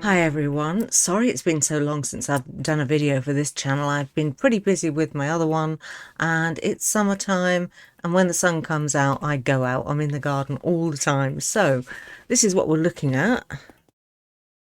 Hi everyone, sorry it's been so long since I've done a video for this channel. I've been pretty busy with my other one and it's summertime, and when the sun comes out I go out. I'm in the garden all the time. So this is what we're looking at.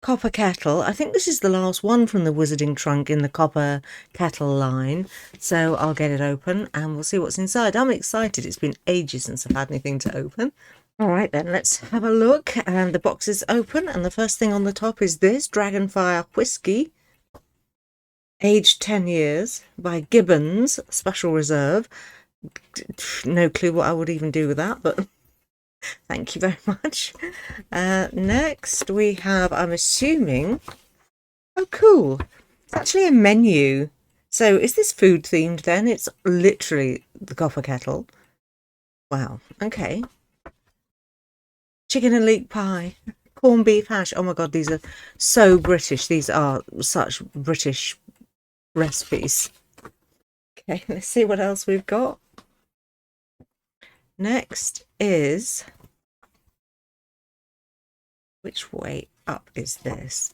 Copper kettle. I think this is the last one from the Wizarding Trunk in the copper kettle line. So I'll get it open and we'll see what's inside. I'm excited. It's been ages since I've had anything to open. All right then, let's have a look. And the box is open, and the first thing on the top is this Dragonfire Whiskey, aged 10 years, by Gibbons, Special Reserve. No clue what I would even do with that, but thank you very much. Next we have, I'm assuming, oh cool, it's actually a menu. So is this food themed then? It's literally the copper kettle. Wow, okay. Chicken and leek pie, corned beef hash. Oh my god, these are so British. These are such British recipes. Okay, let's see what else we've got. Next is, which way up is this?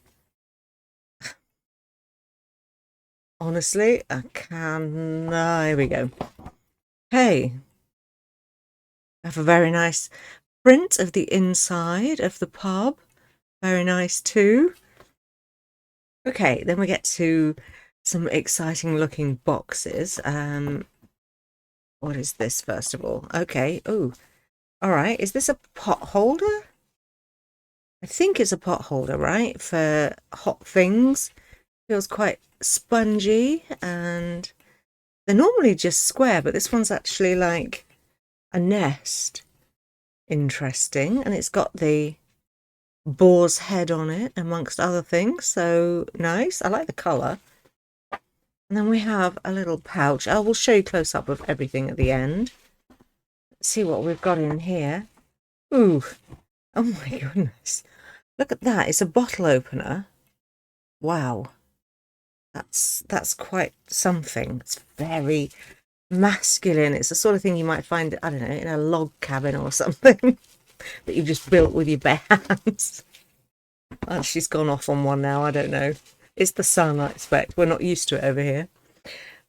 Honestly, I can. Here we go. Hey, I have a very nice print of the inside of the pub. Very nice too. Okay, then we get to some exciting looking boxes. What is this first of all? Okay. Oh, all right. Is this a pot holder? I think it's a pot holder, right? For hot things. Feels quite spongy, and they're normally just square, but this one's actually like a nest. Interesting. And it's got the boar's head on it, amongst other things. So nice. I like the colour. And then we have a little pouch. I will show you close up of everything at the end. Let's see what we've got in here. Ooh. Oh my goodness. Look at that. It's a bottle opener. Wow. That's quite something. It's very masculine. It's the sort of thing you might find, I don't know, in a log cabin or something that you've just built with your bare hands. Oh, she's gone off on one now. I don't know. It's the sun, I expect. We're not used to it over here.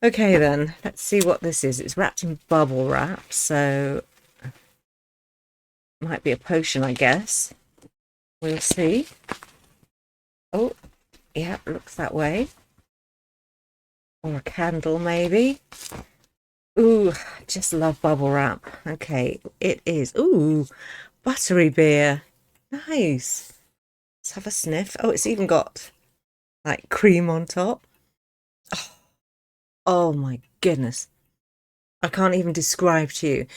Okay then, let's see what this is. It's wrapped in bubble wrap, so might be a potion, I guess. We'll see. Oh, yeah, looks that way. Or a candle, maybe. Ooh, I just love bubble wrap. Okay, it is. Ooh, buttery beer. Nice. Let's have a sniff. Oh, it's even got like cream on top. Oh, oh my goodness. I can't even describe to you.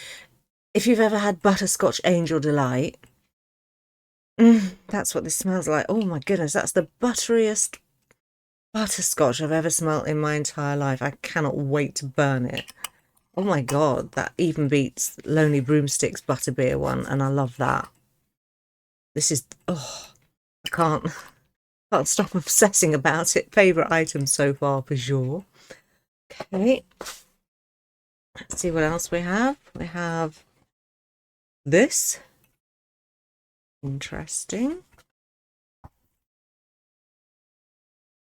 If you've ever had butterscotch angel delight, that's what this smells like. Oh my goodness, that's the butteriest butterscotch I've ever smelt in my entire life. I cannot wait to burn it. Oh my god, that even beats Lonely Broomstick's butterbeer one, and I love that. This is, oh, I can't stop obsessing about it. Favourite item so far for sure. Okay, let's see what else we have. We have this. Interesting.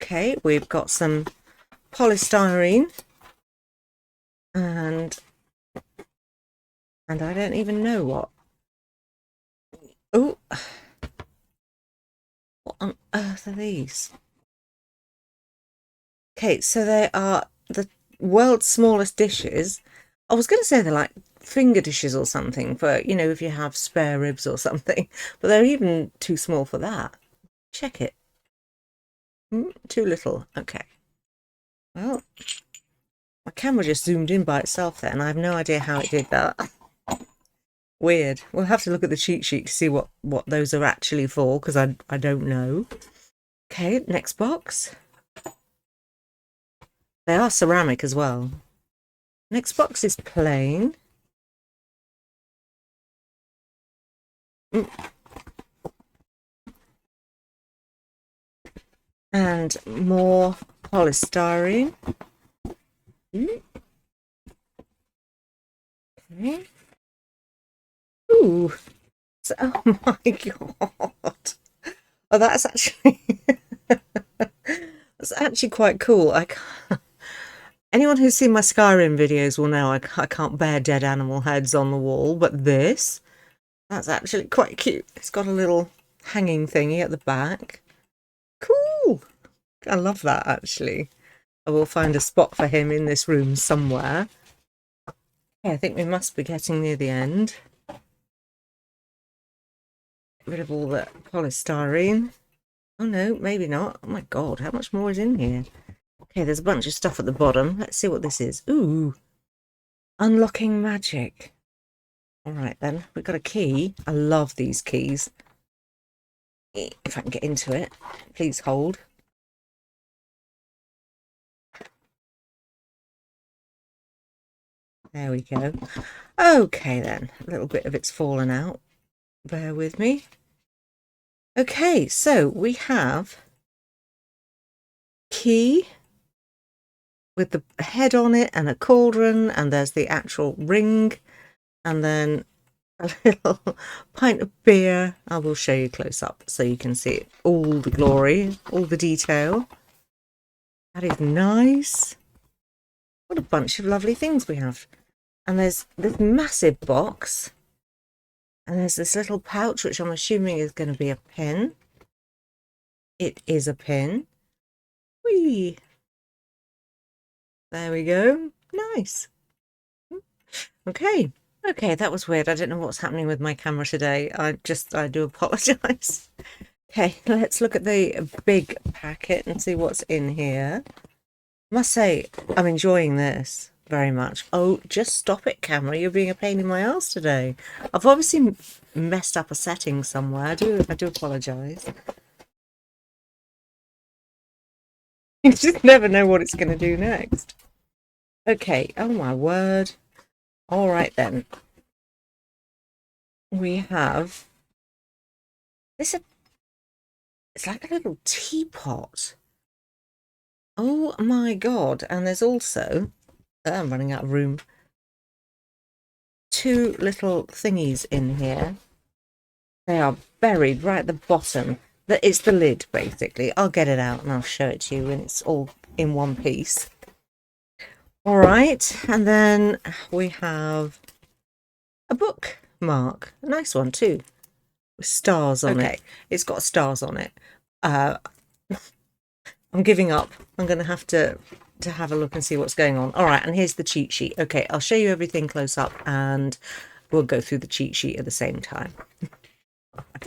Okay, we've got some polystyrene and I don't even know what. Oh, what on earth are these? Okay, so they are the world's smallest dishes. I was going to say they're like finger dishes or something for, you know, if you have spare ribs or something, but they're even too small for that. Check it. Too little. Okay. Well, my camera just zoomed in by itself there, and I have no idea how it did that. Weird. We'll have to look at the cheat sheet to see what those are actually for, because I don't know. Okay, next box. They are ceramic as well. Next box is plain. And more polystyrene. Okay. Ooh. Oh my god. Oh, that's actually that's actually quite cool. Anyone who's seen my Skyrim videos will know I can't bear dead animal heads on the wall, but that's actually quite cute. It's got a little hanging thingy at the back. Cool. I love that, actually. I will find a spot for him in this room somewhere. Okay, I think we must be getting near the end. Get rid of all the polystyrene. Oh no, maybe not. Oh my god, how much more is in here? Okay, there's a bunch of stuff at the bottom. Let's see what this is. Ooh, unlocking magic. All right then, we've got a key. I love these keys. If I can get into it, please hold. There we go. Okay then, a little bit of it's fallen out. Bear with me. Okay, so we have key with the head on it and a cauldron, and there's the actual ring, and then a little pint of beer. I will show you close up so you can see it, all the glory, all the detail. That is nice. What a bunch of lovely things we have. And there's this massive box, and there's this little pouch, which I'm assuming is going to be a pin. It is a pin. Whee! There we go. Nice. Okay. Okay, that was weird. I don't know what's happening with my camera today. I do apologise. Okay, let's look at the big packet and see what's in here. I must say, I'm enjoying this very much. Oh, just stop it, camera. You're being a pain in my ass today. I've obviously messed up a setting somewhere. I do apologise. You just never know what it's going to do next. Okay, oh my word. All right then. We have this. It's like a little teapot. Oh my god! And there's also, I'm running out of room. Two little thingies in here. They are buried right at the bottom. It's the lid, basically. I'll get it out and I'll show it to you when it's all in one piece. All right, and then we have a bookmark. A nice one too, with stars on it. It's got stars on it. I'm giving up. I'm going to have a look and see what's going on. All right, and here's the cheat sheet. Okay, I'll show you everything close up and we'll go through the cheat sheet at the same time.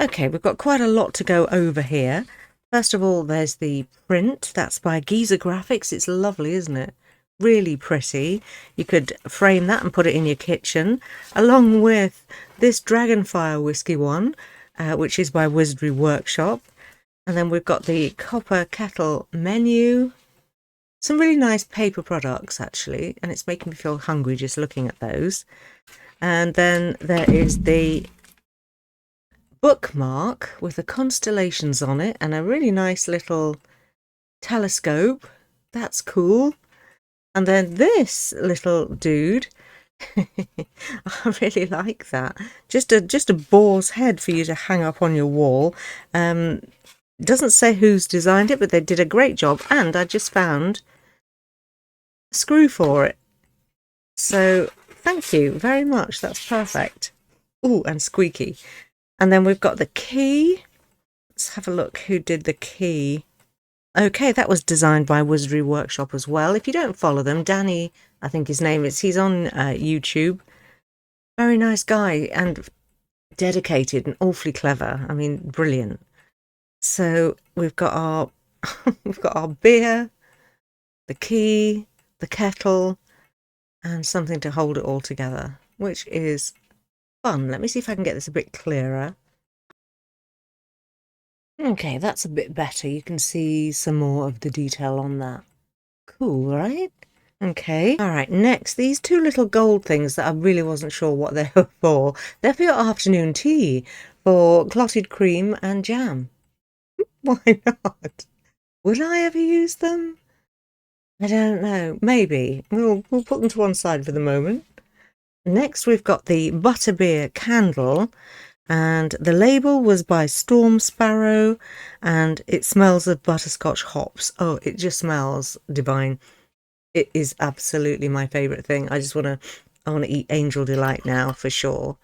Okay, we've got quite a lot to go over here. First of all, there's the print. That's by Giza Graphics. It's lovely, isn't it? Really pretty. You could frame that and put it in your kitchen, along with this Dragonfire whiskey one, which is by Wizardry Workshop. And then we've got the copper kettle menu. Some really nice paper products, actually, and it's making me feel hungry just looking at those. And then there is the bookmark with the constellations on it and a really nice little telescope. That's cool. And then this little dude, I really like that. Just a boar's head for you to hang up on your wall. Doesn't say who's designed it, but they did a great job. And I just found a screw for it. So thank you very much. That's perfect. Oh, and squeaky. And then we've got the key. Let's have a look who did the key. Okay, that was designed by Wizardry Workshop as well. If you don't follow them, Danny, I think his name is, he's on YouTube. Very nice guy and dedicated and awfully clever. I mean, brilliant. So we've got our we've got our beer, the key, the kettle, and something to hold it all together, which is fun. Let me see if I can get this a bit clearer. Okay, that's a bit better. You can see some more of the detail on that. Cool, right? Okay. All right, next, these two little gold things that I really wasn't sure what they were for. They're for your afternoon tea, for clotted cream and jam. Why not? Will I ever use them? I don't know. Maybe. We'll put them to one side for the moment. Next, we've got the butterbeer candle, And the label was by Storm Sparrow, and it smells of butterscotch hops. Oh, it just smells divine. It is absolutely my favourite thing. I want to eat Angel Delight now for sure.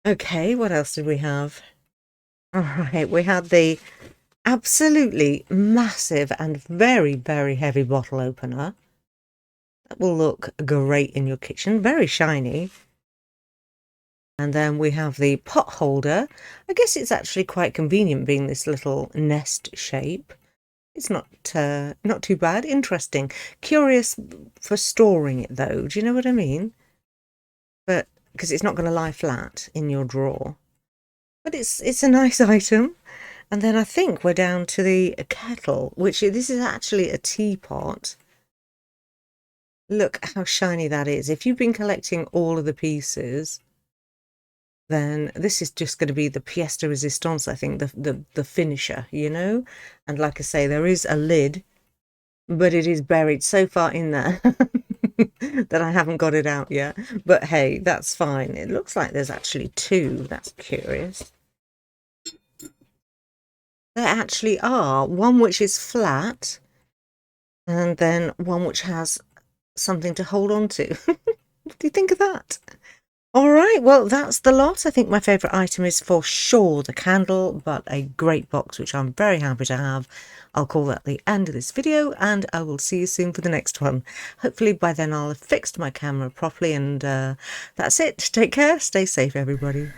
Okay, what else did we have? All right, we had the absolutely massive and very, very heavy bottle opener. That will look great in your kitchen, very shiny. And then we have the pot holder. I guess it's actually quite convenient being this little nest shape. It's not too bad. Interesting. Curious for storing it though. Do you know what I mean? But because it's not going to lie flat in your drawer. But it's a nice item. And then I think we're down to the kettle, which this is actually a teapot. Look how shiny that is. If you've been collecting all of the pieces, then this is just going to be the pièce de résistance, I think, the finisher, you know? And like I say, there is a lid, but it is buried so far in there that I haven't got it out yet. But hey, that's fine. It looks like there's actually two. That's curious. There actually are. One which is flat, and then one which has something to hold on to. What do you think of that? All right, well, that's the lot. I think my favourite item is for sure the candle, but a great box, which I'm very happy to have. I'll call that the end of this video, and I will see you soon for the next one. Hopefully by then I'll have fixed my camera properly, and that's it. Take care. Stay safe, everybody.